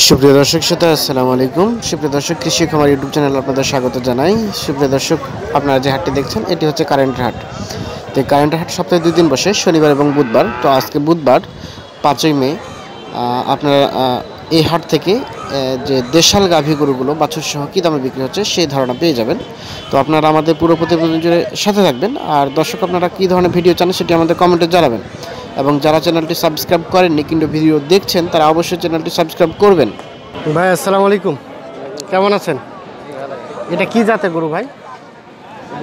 সুপ্রিয় দর্শক শ্রোতা আসসালামু আলাইকুম। সুপ্রিয় দর্শক, কৃষি খামার ইউটিউব চ্যানেলে আপনাদের স্বাগত জানাই। সুপ্রিয় দর্শক, আপনারা যে হাটটি দেখছেন এটি হচ্ছে কারেন্টের হাট। তো কারেন্টের হাট সপ্তাহে 2 দিন বসে, শনিবার এবং বুধবার। তো আজকে বুধবার 5ই মে। আপনারা এই হাট থেকে যে দেশাল গাভী গরুগুলো বাছুর সহ কী দামে বিক্রি হচ্ছে সেই ধারণা পেয়ে যাবেন। তো আপনারা আমাদের পুরো প্রতিবেদনের সাথে থাকবেন। আর দর্শক, আপনারা কী ধরনের ভিডিও চান সেটি আমাদের কমেন্টে জানাবেন। এবং যারা চ্যানেলটি সাবস্ক্রাইব করেননি কিন্তু ভিডিও দেখছেন তারা অবশ্যই চ্যানেলটি সাবস্ক্রাইব করবেন। ভাই আসসালামু আলাইকুম, কেমন আছেন? এটা কি জাতের গরু ভাই?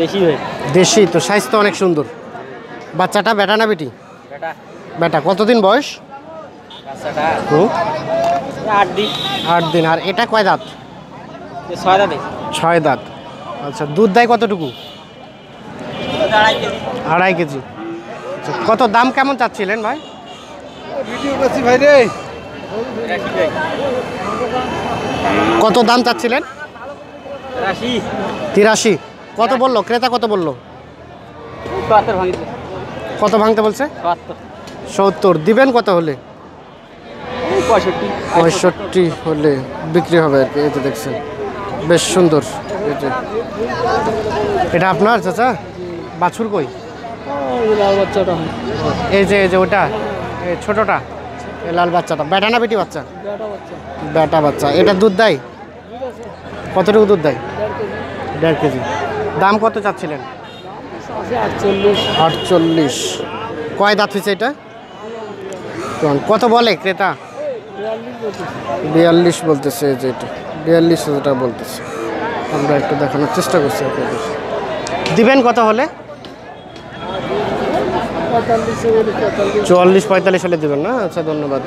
দেশি ভাই। দেশি তো, সাইজ তো অনেক সুন্দর। বাচ্চাটা বেটা না বেটি? বেটা। বেটা। কতদিন বয়স? বাচ্চাটা 8 দিন। 8 দিন। আর এটা কয় দাঁত? 6 দাঁত। 6 দাঁত। আচ্ছা, দুধ দেয় কতটুকু? 2.5 কেজি। 2.5 কেজি। আচ্ছা, কত দাম কেমন চাচ্ছিলেন ভাই? ভিডিও করছি ভাই রে। কত দাম চাচ্ছিলেন? 83। কত বললো ক্রেতা? কত বললো? 74 ভাঙিছে। কত ভাঙতে বলছে? 70। দিবেন কত হলে? 65 হলে বিক্রি হবে আর কি। এই যে দেখছেন, বেশ সুন্দর। এটা আপনার চাচা? বাছুর কই? লাল বাচ্চাটা। এই যে ওটা, এই ছোটটা, এই লাল বাচ্চাটা। বেটা না বেটি বাচ্চা? বেটা বাচ্চা। বেটা বাচ্চা। এটা দুধ দেয় কতটুকু? দুধ দেয় 1.5 কেজি। দাম কত চাচ্ছিলেন? 48। কয় দাঁত হয়েছে এটা? কত বলে ক্রেতা? 42 বলতেছে। যে এটা 42,000 টাকা বলতেছে। আমরা একটু দেখানোর চেষ্টা করছি আপনাদের। দিবেন কত হলে? 44-45 হলে দিবেন না? আচ্ছা, ধন্যবাদ।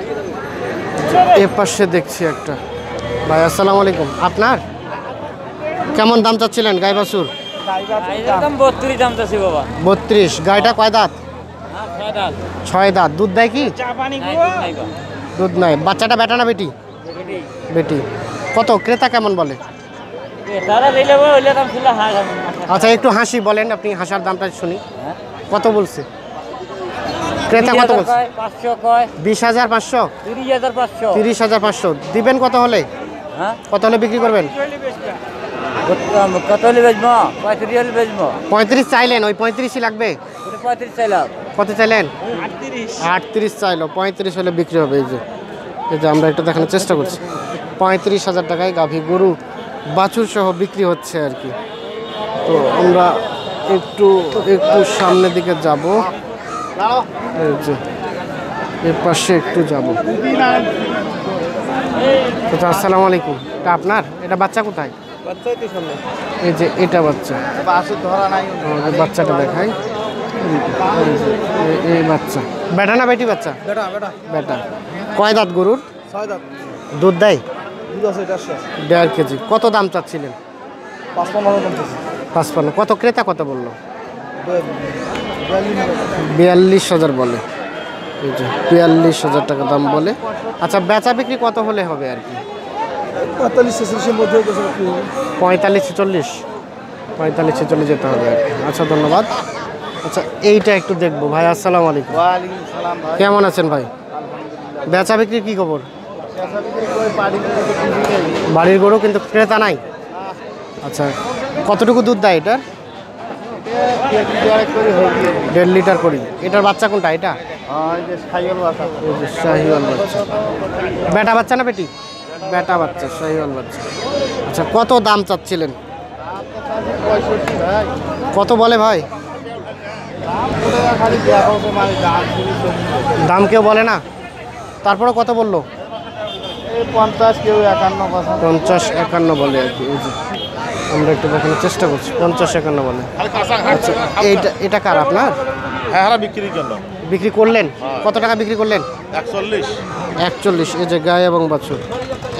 এ পাশে দেখছি একটা ভাই। আসসালামু আলাইকুম। আপনার কেমন দাম চাচ্ছিলেন গাই বাছুর? একদম 32 দাম চাচ্ছি বাবা। 32। গাইটা কয় দাঁত? 6 দাঁত। 6 দাঁত। দুধ দেয় কি? নাই বা। দুধ নাই। বাচ্চাটা বেটা না বেটি? বেটি। কত ক্রেতা কেমন বলে? তারা দিলে হইলে দাম ছিল। আচ্ছা, একটু হাসি বলেন, আপনি হাসার দামটা শুনি। কত বলছে ক্রেতা? কত বলছে? 500 কয়। 20,500। 30,500। 30,500। দিবেন কত হলে? হ্যাঁ, কত হলে বিক্রি করবেন? কত হলে বেচবো? 35 হলে বেচবো। 35 চাইলেন? ওই 35ই লাগবে? 35 চাইলাম। কত চাইলেন? 38। 38 চাইলো। 35 হলে বিক্রি হবে। এই যে আমরা একটু দেখানোর চেষ্টা করছি। 35,000 টাকায় গাভী গরু বাছুর সহ বিক্রি হচ্ছে আর কি। তো আমরা একটু সামনের দিকে যাব। এই যে এর পাশে একটু যাব। আচ্ছা, আসসালামু আলাইকুম। এটা আপনার? এটা বাচ্চা কোথায়? এই যে এটা বাচ্চা। বাচ্চাটা দেখাই। এই বাচ্চা বেটা না বেটি? বাচ্চা বেটা। কয় দাঁত গরুর? 6 দাঁত। দুধ দেয়? দুধ আছে 1.5 কেজি। কত দাম চাচ্ছিলেন? 55। কত ক্রেতা কত বললো? 42,000 বলে। এই যে 42,000 টাকা দাম বলে। আচ্ছা, বেচা বিক্রি কত হলে হবে আর কি? 45-46 মধ্যে 45-40। 45-40 যেতে হবে আর কি। আচ্ছা, ধন্যবাদ। আচ্ছা, এইটা একটু দেখবো ভাই। আসসালামু আলাইকুম। ওয়ালাইকুম সালাম ভাই। কেমন আছেন ভাই? বেচা বিক্রি কি খবর? বাড়ির গরু কিন্তু ক্রেতা নাই। আচ্ছা, কতটুকু দুধ দেয় এটার? 1.5 লিটার করি। এটার বাচ্চা কোনটা? এটা শাহিওয়াল বাচ্চা। বেটা বাচ্চা না বেটি? বেটা বাচ্চা, শাহিওয়াল বাচ্চা। আচ্ছা, কত দাম চাচ্ছিলেন? কত বলে ভাই? দাম কেউ বলে না? তারপরে কত বললো? 50, কেউ 51। 50-51 বলে আর কি। এই যে আমরা একটু দেখানোর চেষ্টা করছি। 50-51 বলে। আচ্ছা, এটা কার? আপনার? হ্যাঁ, বিক্রির জন্য। বিক্রি করলেন? কত টাকা বিক্রি করলেন? 41। 41। এই যে গায়ে এবং বাছুর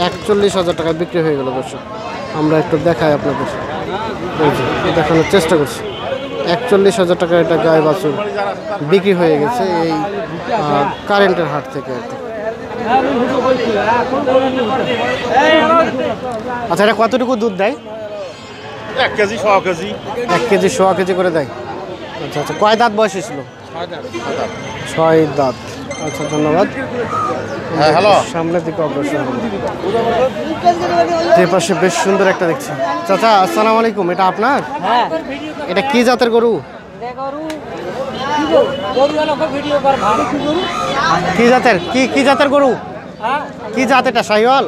41,000 টাকায় বিক্রি হয়ে গেল দর্শক। আমরা একটু দেখাই আপনাদের। এই যে দেখানোর চেষ্টা করছি। 41,000 টাকা এটা গায়ে বাছুর বিক্রি হয়ে গেছে এই কারেন্টের হাট থেকে আর কি। আচ্ছা, এটা কতটুকু দুধ দেয়? 1 কেজি 100 কেজি। 1 কেজি 100 কেজি করে দেয়। আচ্ছা, কয় দাঁত বয়স ছিল? 6 দাঁত। আচ্ছা ধন্যবাদ। হ্যাঁ হ্যালো সামনের দিকে অগ্রসর হবো। যে পাশে বেশ সুন্দর একটা দেখছি। চাচা আসসালামু আলাইকুম, এটা আপনার? হ্যাঁ এটা কি জাতের গরু? কি জাতের কি জাতের গরু? কি জাত এটা? শাহিওয়াল?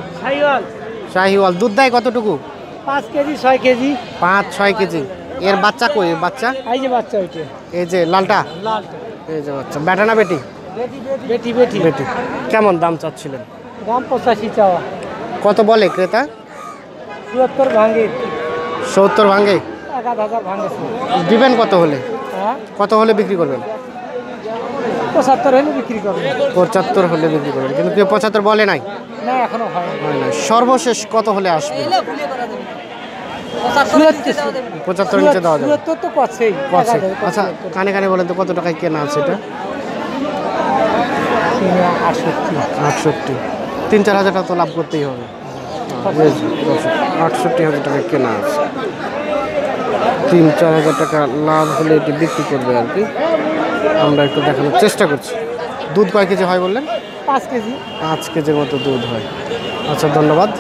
শাহিওয়াল। দুধ দেয় কতটুকু? 5 কেজি 6 কেজি। 5-6 কেজি। এর বাচ্চা কই? এর বাচ্চা এই যে বাচ্চা হইছে, এই যে লালটা, এই যে বাচ্চা। বেটা না বেটি? বেটি বেটি। বেটি। কেমন দাম চাচ্ছিলেন? দাম 85 চাওয়া। কত বলে ক্রেতা? 74 ভাঙে, 70 ভাঙে। 1000 ভাঙে। দিবেন কত হলে? হ্যাঁ কত হলে বিক্রি করবেন? 75 হলে বিক্রি করবে। 75 হলে বিক্রি করবেন, কিন্তু কেউ 75 বলে নাই? না এখনো হয় হয় না। সর্বশেষ কত হলে আসবে? 75 নিচে দেওয়া যাবে? 74 তো কছেই। আচ্ছা কানে কানে বলেন তো কত টাকায় কেনা আছে এটা? 68। 3-4 হাজার টাকা তো লাভ করতেই হবে। 68,000 টাকা কেনা আছে। 3-4 হাজার টাকা লাভ হলে এটি বিক্রি করবে আর কি। আমরা একটু দেখানোর চেষ্টা করছি। দুধ কয় কেজি হয় বললেন? 5 কেজি। 5 কেজির মতো দুধ হয়। আচ্ছা ধন্যবাদ।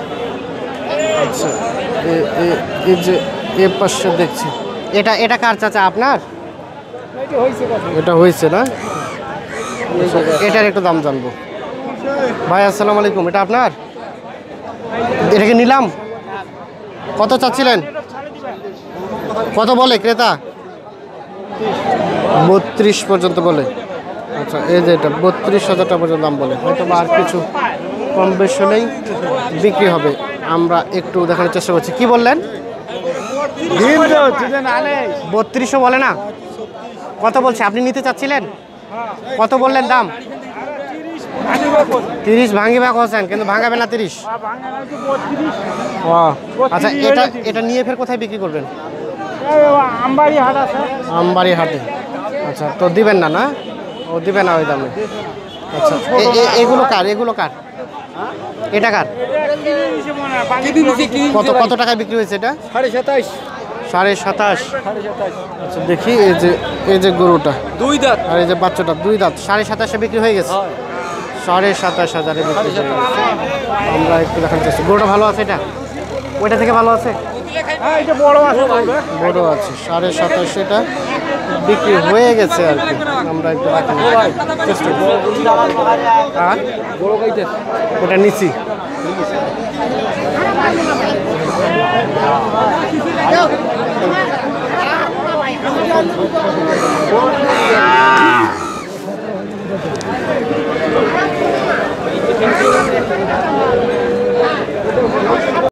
আচ্ছা এই যে এ পাশে দেখছি, এটা কার চাচা? আপনার? এটা হইছে কত? এটা হয়েছে না? এটার একটু দাম জানবো। ভাই আসসালামু আলাইকুম, এটা আপনার? এটাকে নিলাম। কত চাচ্ছিলেন? কত বলে ক্রেতা? 32 পর্যন্ত বলে। আচ্ছা এই যে এটা 32,000 টাকা পর্যন্ত দাম বলে। হয়তো বা আর কিছু কম বেশ হলেই বিক্রি হবে। আমরা একটু দেখানোর চেষ্টা করছি। কি বললেন? 3200 বলে না? কত বলছে? আপনি নিতে চাচ্ছিলেন? কত বললেন দাম? 30 ভাঙিবা কোসেন, কিন্তু ভাঙাবে না 30। ও আচ্ছা, এটা নিয়ে ফের কোথায় বিক্রি করবেন? আমবাড়ি হাট আছে। আমবাড়ি হাটে। আচ্ছা তো দিবেন না? না ও দিবে না ওই দামে। আচ্ছা এগুলো কার? এগুলো কার? এটা কার? কত টাকায় বিক্রি হয়েছে এটা? 27.5। 27.5। আচ্ছা দেখি এই যে গরুটা 2 দাঁত। আর এই যে বাচ্চাটা 2 দাঁত 27.5-এ বিক্রি হয়ে গেছে। 27,500 বিক্রি হয়ে গেছে। আমরা একটু দেখার চেষ্টা। গরুটা ভালো আছে? এটা ওইটা থেকে ভালো আছে? হ্যাঁ এটা বড় আছে, বড় আছে। 27.5 এটা বিক্রি হয়ে গেছে আর কি। আমরা একটু দেখানোর চেষ্টা করছি। আর বড় গাইতে ওটা নিচি।